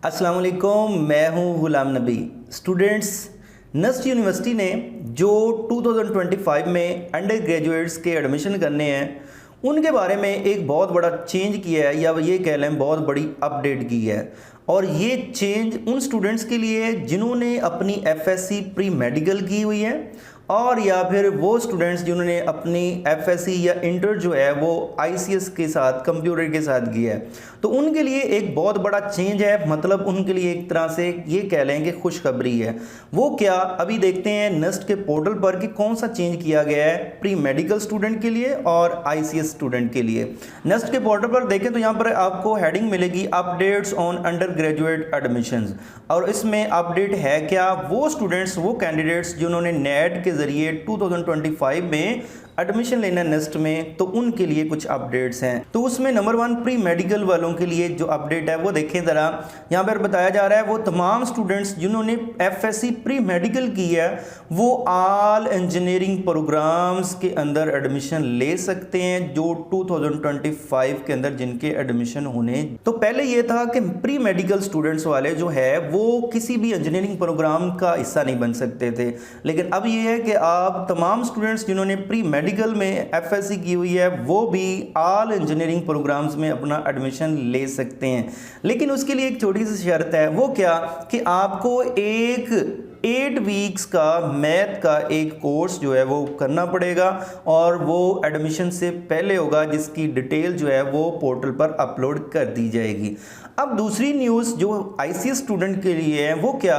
अस्सलाम वालेकुम, मैं हूं Ghulam Nabi. Students, Nernst university ने जो 2025 में अंडर ग्रेजुएट्स के एडमिशन करने हैं उनके बारे में एक बहुत बड़ा चेंज किया है, या ये कह लें बहुत बड़ी अपडेट की है। और ये चेंज उन स्टूडेंट्स के लिए है जिन्होंने अपनी एफएससी प्री मेडिकल की हुई है, और या फिर वो स्टूडेंट्स जिन्होंने अपनी एफएससी या इंटर जो है वो आईसीएस के साथ कंप्यूटर के साथ किया है। तो उनके लिए एक बहुत बड़ा चेंज है, मतलब उनके लिए एक तरह से ये कह लें कि खुशखबरी है। वो क्या, अभी देखते हैं नस्ट के पोर्टल पर कि कौन सा चेंज किया गया है प्री मेडिकल स्टूडेंट के लिए और आईसीएस स्टूडेंट के लिए। नस्ट के पोर्टल पर देखें तो यहाँ पर आपको हेडिंग मिलेगी updates on under graduate admissions, और इसमें अपडेट है क्या, वो स्टूडेंट्स, वो कैंडिडेट्स जिन्होंने नेट के जरिए 2025 में एडमिशन लेना नेस्ट में, तो उनके लिए कुछ अपडेट्स हैं। तो उसमें नंबर 1 प्री मेडिकल वालों के लिए जो अपडेट है वो देखें ज़रा। यहाँ पर बताया जा रहा है वो तमाम स्टूडेंट्स जिन्होंने एफएससी प्री मेडिकल की है वो ऑल इंजीनियरिंग प्रोग्राम्स के अंदर एडमिशन ले सकते हैं, जो 2025 के अंदर जिनके एडमिशन होने। तो पहले ये था कि प्री मेडिकल स्टूडेंट्स वाले जो है वो किसी भी इंजीनियरिंग प्रोग्राम का हिस्सा नहीं बन सकते थे, लेकिन अब ये है कि आप तमाम स्टूडेंट्स जिन्होंने प्री मेडिकल में एफएससी की हुई है वो भी ऑल इंजीनियरिंग प्रोग्राम्स में अपना एडमिशन ले सकते हैं। लेकिन उसके लिए एक छोटी सी शर्त है, वो क्या कि आपको एक 8 वीक्स का मैथ का एक कोर्स जो है वो करना पड़ेगा, और वो एडमिशन से पहले होगा, जिसकी डिटेल जो है वो पोर्टल पर अपलोड कर दी जाएगी। अब दूसरी न्यूज़ जो आईसीएस स्टूडेंट के लिए है वो क्या,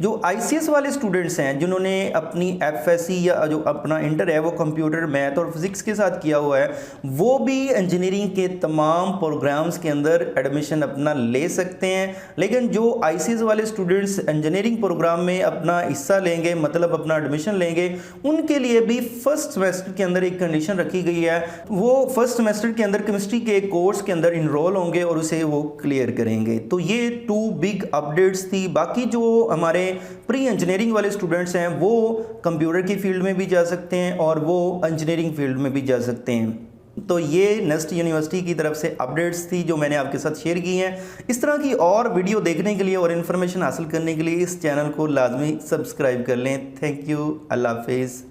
जो आईसीएस वाले स्टूडेंट्स हैं जिन्होंने अपनी एफएससी या जो अपना इंटर है वो कंप्यूटर, मैथ और फिजिक्स के साथ किया हुआ है, वो भी इंजीनियरिंग के तमाम प्रोग्राम्स के अंदर एडमिशन अपना ले सकते हैं। लेकिन जो आईसीएस वाले स्टूडेंट्स इंजीनियरिंग प्रोग्राम में अपना हिस्सा लेंगे, मतलब अपना एडमिशन लेंगे, उनके लिए भी फर्स्ट सेमेस्टर के अंदर एक कंडीशन रखी गई है। वो फर्स्ट सेमेस्टर के अंदर केमिस्ट्री के एक कोर्स के अंदर इनरोल होंगे और उसे वो क्लियर करेंगे। तो ये 2 बिग अपडेट्स थी। बाकी जो हमारे प्री इंजीनियरिंग वाले स्टूडेंट्स हैं वो कंप्यूटर की फील्ड में भी जा सकते हैं और वो इंजीनियरिंग फील्ड में भी जा सकते हैं। तो ये नेस्ट यूनिवर्सिटी की तरफ से अपडेट्स थी जो मैंने आपके साथ शेयर की हैं। इस तरह की और वीडियो देखने के लिए और इन्फॉर्मेशन हासिल करने के लिए इस चैनल को लाजमी सब्सक्राइब कर लें। थैंक यू, अल्लाह हाफिज़।